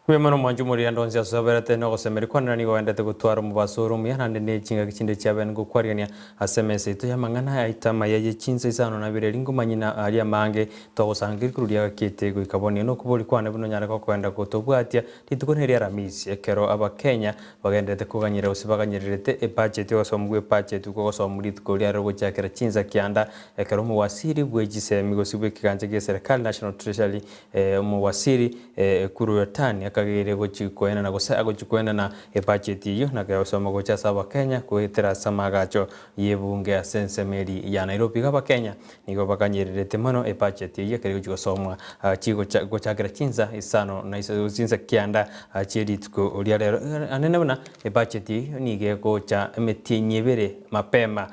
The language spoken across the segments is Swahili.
Wemano mwanju muri andonzi asoberete no gosemeri kwanira ni wendete gutwara mubasoro muyana ne chinga kichinde cyaben gukwarigania asemese to yamangana ya itama ya Chinsa Isano na bireri ngumanyina ari amange to gusangiri kurudia kitego ikaboni no kuburi kwane buno nyara ko kwenda gutobwatia titukoneri aramisi ekero abakenya bagendete kuganyira usibaganyirete budget yo somgwe budget uko somuri tukori ari gochakira Chinsa kianda ekero mu wasiri bwejise migosibwe kiganje ge serikali National Treasury mu wasiri kuru yotani akagere gochikoena na gosa gochikoena na budget iyo na ga soma gocha saba Kenya kuetera samagacho yebunge asensemeri ya Nairobi gaba Kenya nigo bakanyirete mano budget iyo kare gochikosomwa chigo gochakira Chinsa Isano na Chinsa kianda chiri tuko ulia lero anene bana budget iyo nige gocha Ibere mapema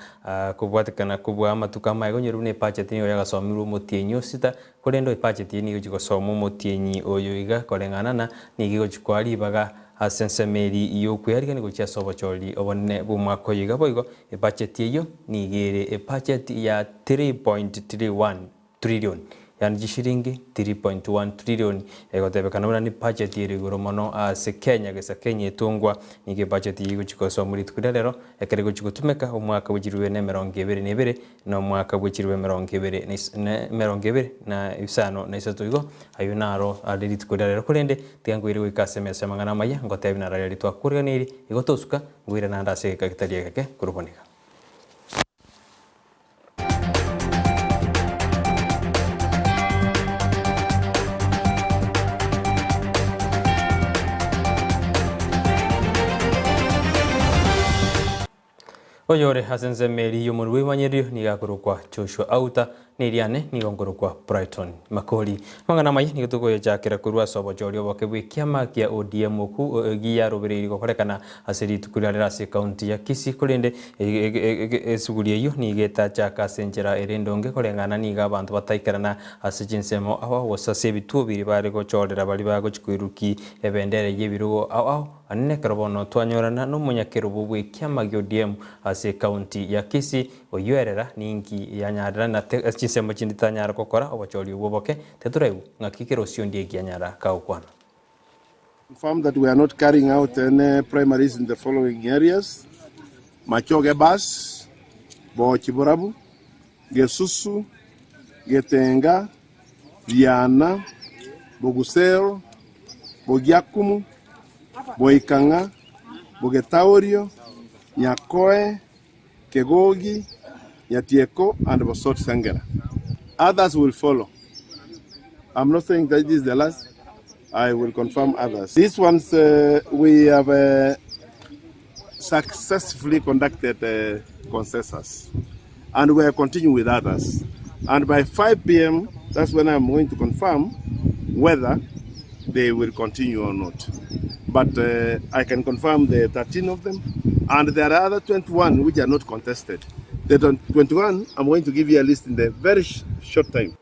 kubwatikana kubwa matukama igonyeru ne budget iyo yagasomiru mutinyo sita kolendo budget ini gochikosomwa mutinyi oyo iga kolengana na nigigo chikwali baga asensemeri iyo kuyarika ni gocha sobocholi obone bumwako yiga boigo budget iyo nigere budget ya 3.31 trillion yani jishiringi 3.1 trillion egotebekana ni budget iri goromono ase Kenya gesa Kenya etungwa nige budget yigo chikoso muri tukudalero ekerego chikutumeka omwaka bujiriwe ne 22 no mwaka bujiriwe 22 na isano na isato igo ayunaro adiri tukudalero kulende tiangwiri wikasemesa mangana Amayia ngotebina rali twakurganiri igotosuka ngwira nanda se kakitalia kake kurubonika. Oyore hasensemeri yomurwe wanyerio nigakurukwa Joshua Auta niriane nigongorukwa Brighton Makoli mangana Amayia nigotugoyo jakira kurwa sobojorio bokebwe kiama kia ODM oku giya robereri gokorekana aseri tukurarira se county ya Kisii kulende esugulie yo nigeta jaka senjera erendonge kolengana niga abantu bataikarana asijinsemo aho wasase bitubiri bare gochorera bali bago chikwiruki ebendere yebirugo aho anne karbono twanyorana no munyakero bubwe kiama gyo ODM ase county ya Kisii oyerera ningi yanyarira na chisemo chinditanyara kokora obacholi uboboke tetureu ngakikero siondi gianyara kaukwana. Confirm that we are not carrying out any primaries in the following areas: Machoge Bas, Bochiborabu, Gesusu, Getenga, Viana, Bogusero, Bogiakumu, Boikanga, Bogetaurio, Nyakoe, Kegogi, Nyatieko, and Bosot Sangera. Others will follow. I'm not saying that this is the last. I will confirm others. These ones we have successfully conducted consensus, and we are continuing with others. And by 5 p.m., that's when I'm going to confirm whether they will continue or not. But I can confirm the 13 of them, and there are other 21 which are not contested. The 21, I'm going to give you a list in a very short time.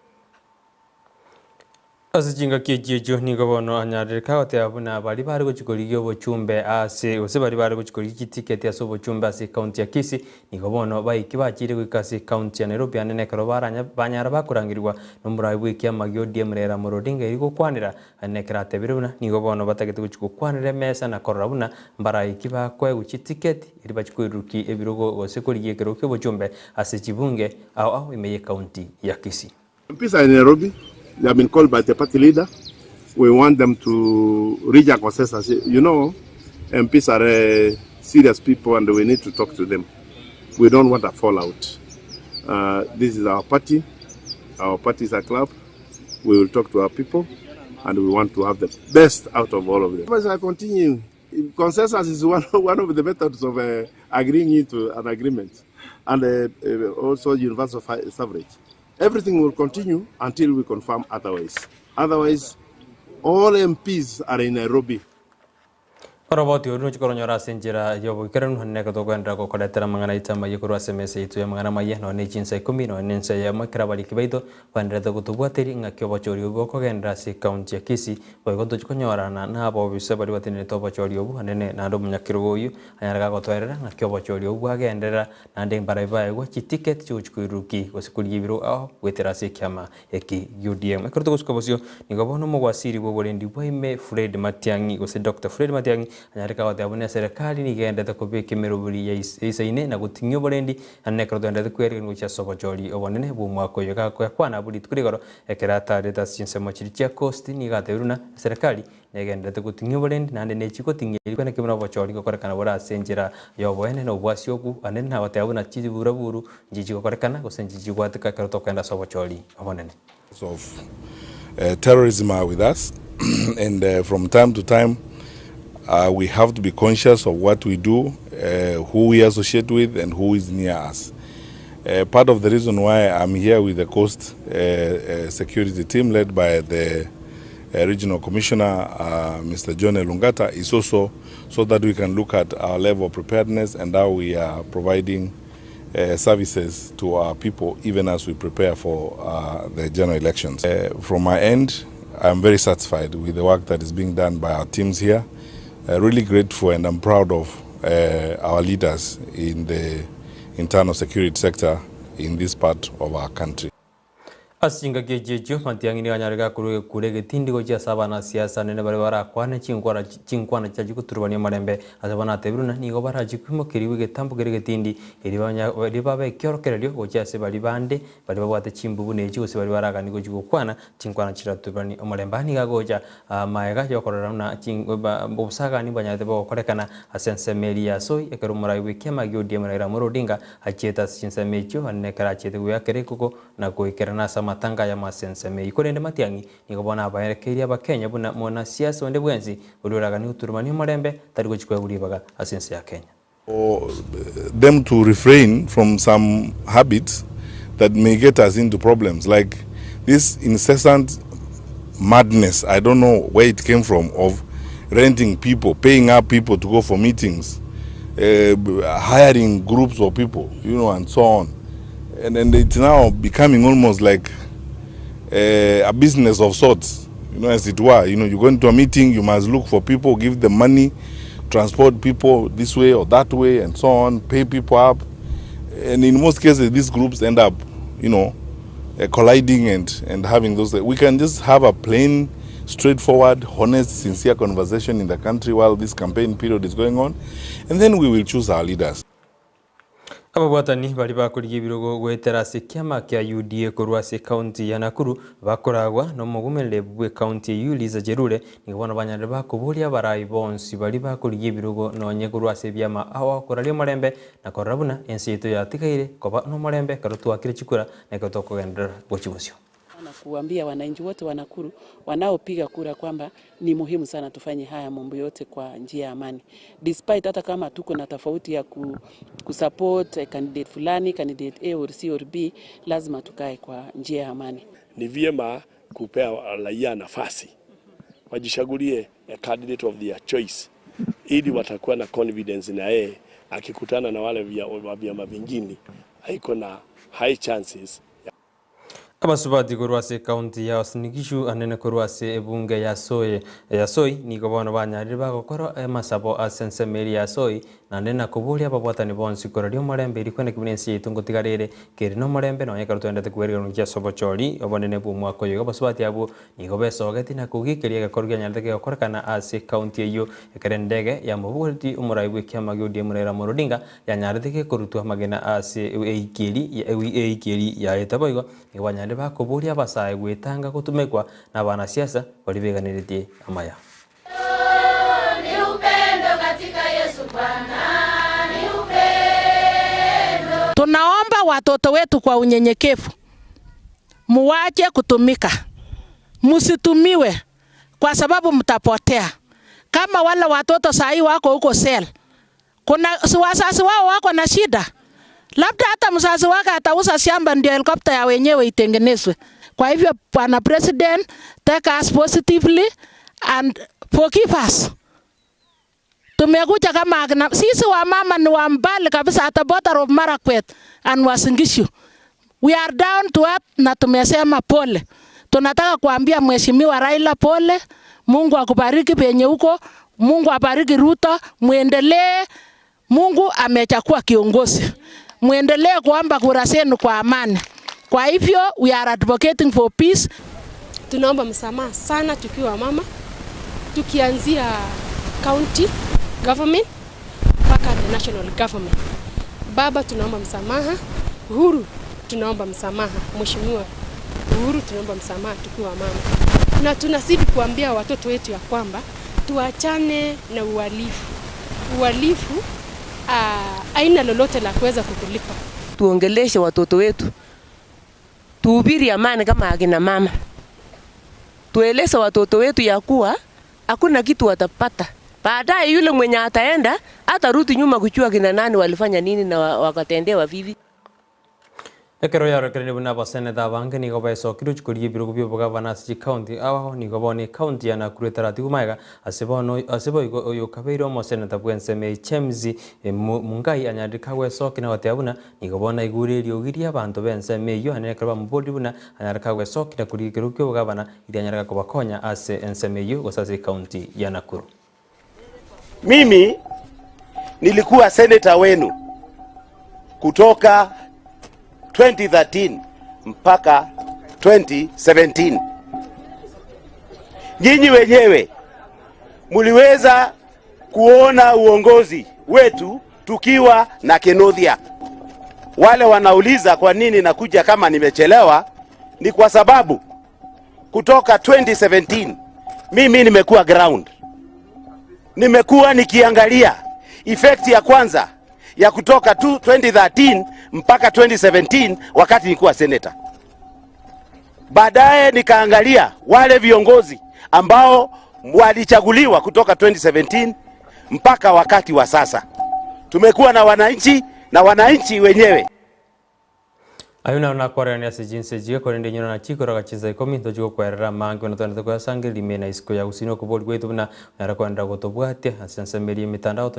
Asijinga kijejo nigobono anyarika ote abuna bali bari gochikoriyo bochumbe ase ose bari gochikoriyo ticket ya sobo chumbe ase county ya Kisii nigobono baiki bakire gwikase county ya Nairobi anene karo baranya banyara bakurangirwa nomurayi bwiki amagyo ODM rera murodinga iri gukwanira anekera tebiruna nigobono batagete gochikwanira mesa na korabuna mbarayi kibakwe guchi ticket iri bachikwiruki ebirogo ose koriye kero ke bochumbe ase chibunge au imeye county ya Kisii. MPs in Nairobi. They have been called by the party leader. We want them to reach a consensus. You know, MPs are serious people and we need to talk to them. We don't want a fallout. This is our party. Our party is a club. We will talk to our people and we want to have the best out of all of them. But I continue. Consensus is one of the methods of agreeing into an agreement, and also universal suffrage. Everything will continue until we confirm otherwise. Otherwise, all MPs are in Nairobi. Koroboti urunuchi koronyora senjira yobo kerenu hanne ko kwenda ko koletera mangana itama yikuru asemese itu ya mangana maye no ne Chinsa 10 no nense ya makira bali kibaito kwenda to kutubwateri ngakyo bachori ugo ko gendra si county ya Kisii boy ko konyora na abo bise bali watene to bachori ugo hanene na ndo munyakiro uyu anyaraga ko twerera ngakyo bachori ugo agendera na ndeng baraiba ego chi ticket chuchkuiruki gosikuri biro aho wetera si kyama eki UDM ekorto kuskobosio nigobono mogwasiri go bolendi boime Fred Matiangi go se Dr. Fred Matiangi anyarika wate abone serikali nigendete kubika imiruburi ya isaine na gutinyo bolendi anekro ndende kweri ngucha sobojori obonene bumwako yoga kwana buri twirigoro ekerata data sinse mochiri cha cost ni gateruna serikali negendete gutinyo bolendi nande nechiko tingiri kwene kimura bochori gokorekana bora senjira yoboene no bwasyoku anene na wate abona chiri buraburu njiji gokorekana gosenjiji gwatika karoto kwenda sobojori obonene of terrorism are with us and from time to time we have to be conscious of what we do, who we associate with, and who is near us. Part of the reason why I'm here with the Coast Security team led by the Regional Commissioner, Mr. John Elungata, is also so that we can look at our level of preparedness and how we are providing services to our people, even as we prepare for the general elections. From my end, I'm very satisfied with the work that is being done by our teams here. Really grateful, and I'm proud of our leaders in the internal security sector in this part of our country. Asinga gejejo Matiangi ni anyarega kurege tindi goja sabana siasa nene bare bara kwane chinkwana chaji kuturubania marembe asabana tebruna ni gobara jikumo kiriwe getambo gerege tindi ribabe kyorokerelyo goja se bali bande bali babwate chimbubu neji gose bali baraga ni goji gukwana chinkwana chiratubani omulembani gagoja maega yokorera na bobusaga ni banyate bokorekana asensemeli ya soy ekerumura wikema gyodi emera murodinga acheta sinsemecho anekara achete guyakere kuko na goikerana sama matanga ya masenseme ikorende Matiangi nikobona abayerekeria abakenya buna mona siasa wende bwenzi ururaga ni uturumani marembe tari gochikwe buribaga asense ya Kenya. For them to refrain from some habits that may get us into problems, like this incessant madness, I don't know where it came from, of renting people, paying up people to go for meetings, hiring groups of people, and so on. And then it's now becoming almost like a business of sorts, as it were. You go into a meeting, you must look for people, give them money, transport people this way or that way, and so on, pay people up. And in most cases, these groups end up, colliding and having those. We can just have a plain, straightforward, honest, sincere conversation in the country while this campaign period is going on, and then we will choose our leaders. Ababwatani bali bakuriye birogo gwetera se kyama kya UDA kurwa se county ya Nakuru bakoragwa no mugumelere bwe county yuliza jerure nibona banyande bakubulia barayi bonsi bali bakuriye birogo nonye kurwa se byama aho korali marembe na korabuna ensito ya tikaire koba no marembe karotwa kire chikura na kotoko gendera gochibosyo na kuambia wananchi wote wa Nakuru wanaopiga kura kwamba ni muhimu sana tufanye haya mambo yote kwa njia ya amani. Despite hata kama tuko na tofauti ya kusupport candidate fulani, candidate A or C or B, lazima tukae kwa njia ya amani. Ni vyema kupea raia nafasi wajichagulie a candidate of their choice, ili watakuwa na confidence na yeye akikutana na wale wa vyama vingine haiko na high chances. Abasubati kurwase county ya Sinigishu anene kurwase ebunge ya soy ni gobona banyari bagokoro masabo asensemeri ya soy nandena kubulia babwatani bonsi koradio marembe irikwene kibinensi itungo tigarere keri no marembe no yakaruto ndete kuberga nujya sobochori obonene bu mwako yo abasubati abo ni gobesogeti na kugikeria gakorga nyandeke gakorekana ase county yo ekerendege ya mubulti umuraibu kyama gyodi murera murodinga ya nyarithike kurutwa magena ase eikiri ya etaboigo ibanyari bakubulia basaye gwetanga gutumekwa na bana siasa bali beganiritie Amaya. Ni upendo katika Yesu Bwana, ni upendo. Tunaomba watoto wetu kwa unyenyekevu muwache kutumika, musitumiwe kwa sababu mtapotea. Kama wale watoto sahi wako huko sel, kuna wazazi wao wako na shida. Labda hata mzazi wake atauza shamba ndio helikopta ya wenyewe itengenezwe. Kwa hivyo Bwana President, take us positively and forgive us. Tumekuja kama sisi wa mama ni wa mbali kabisa, at the border of Marakwet and Uasin Gishu. We are down to earth na tumesema pole. Tunataka kuambia Mheshimiwa Raila pole. Mungu akubariki penye huko. Mungu abariki Ruto. Muendelee. Mungu amechagua kiongozi. Muendelee kuomba kura zenu kwa amani. Kwa hivyo we are advocating for peace. Tunaomba msamaha sana tukiwa mama. Tukianzia county government mpaka the national government. Baba tunaomba msamaha. Uhuru tunaomba msamaha. Mheshimiwa Uhuru tunaomba msamaha tukiwa mama. Na tunazidi kuambia watoto wetu ya kwamba tuachane na uhalifu. Uhalifu haina lolote la kuweza kukulipa. Tuongeleshe watoto wetu. Tuhubiri amani kama akina mama. Tueleze watoto wetu ya kuwa hakuna kitu watapata. Baadaye yule mwenye ataenda atarudi nyuma kujua kina nani walifanya nini na wakatendewa vipi. Ekero yaro kerene buna basene da bange ni gobe so kiruch kuri birugo byo boga banasi county aho ni gobone county yana kuretara tigumaga asebo yo kabeiro mosene tabwense me chemzi mungai anyadika we so kina watabuna ni gobona igure ryogiria abantu bense me yo ane karba mbodi buna anyadika we so kina kuri kirukyo boga bana idanyaraka kubakonya ase enseme yo gosasi county ya Nakuru. Mimi nilikuwa senator wenu kutoka 2013 mpaka 2017. Nyinyi wenyewe muliweza kuona uongozi wetu tukiwa na Kenothia. Wale wanauliza kwa nini nakuja kama nimechelewa, ni kwa sababu kutoka 2017 mimi nimekuwa ground. Nimekuwa nikiangalia effect ya kwanza ya kutoka 2013 mpaka 2017 wakati nilikuwa senator. Baadaye nikaangalia wale viongozi ambao walichaguliwa kutoka 2017 mpaka wakati wa sasa. Tumekuwa na wananchi wenyewe. Ayuna na korani ase jinse jiga korende nyona na chikora gachiza ikomi tojugo kwerera mangi na tonde kwa sange limena isko ya usino ko bol gwetu na nara kwenda gotobwate asense meri mitandao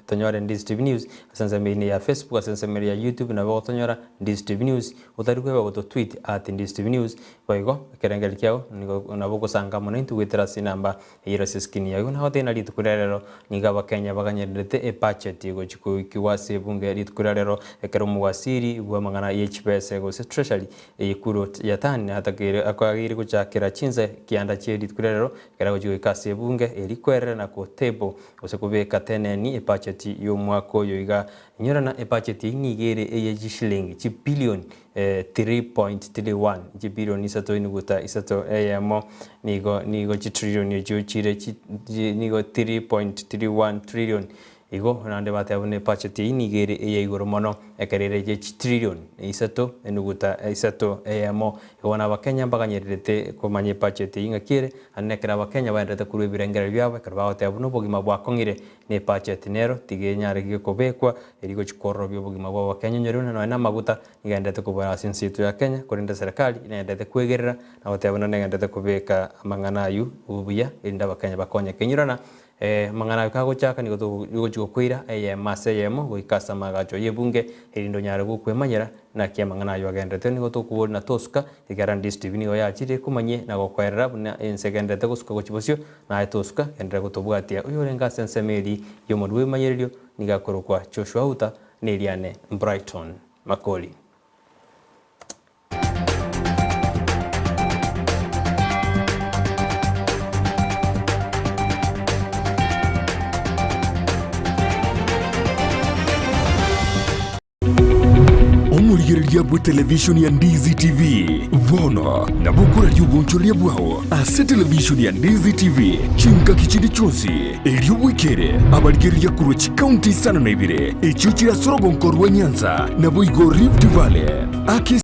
tonyore Ndizi TV News asense meri ya Facebook asense meri ya YouTube na bo tonyora Ndizi TV News utari kwa goto tweet @Ndizi TV News boigo kerengel kyao nigo na boko sanga monentu wetera sinamba ira siskini yago na hote na litukurerero niga bakenya baganyerete epacheti go chiku kiwase bunge litukurerero ekero muwasiri bwa mangana HPS go se treasury ikuro ya tani hatakire akwagire gucakira Chinsa kianda chedi kurero kera go ikase bunge elikwerera na ko table osekubeka teneni epacheti yo mwako yo iga nyorana epacheti nigere eye shilingi chi billion 3.31 ji billion isato inuguta isato mo nigo chi trillion yo chire chi nigo 3.31 trillion igo nande bate abune pacheti inigere eye igoro mono ekerere je trillion isato enuguta isato mo igona bakenya baganyerete komanye pacheti ingakire anekera bakenya bandete kuru birengera byabo karbaote abuno bogima bwakongire ne pacheti nero tigenyare gikobekwa erigo chikorro byo bogima bwa bakenya nyeruna na maguta igendete kubara sinsitu ya Kenya kurinda serikali inaendete kwegerera na bote abuno ngendete kubeka mangana yu ubuya inda bakenya bakonye kenyirana mangana kago chaka nigo to kwira mase yemo goikasa magacho yebunge erindo nyare gukwemanyera na kia mangana yo agendete nigo to kubona toska igara Ndizi TV nigo yachire kumanye na gokwerera buna ensegendete gusuka gochibosio na toska endere gotobwatia uyo renga sensemeli yo modwe manyerio nigakorokwa Joshua Uta neliane Brighton Makoli. Omurigereria bwa television ya Ndizi TV vono na bukura ry'ubunchoria bwao ase television ya Ndizi TV chinka kichindi chonsi elio wikere abarigereria kuro chikaunti sana na Ibere echo chira sorogo nkorwa Nyanza na boigo Rift Valley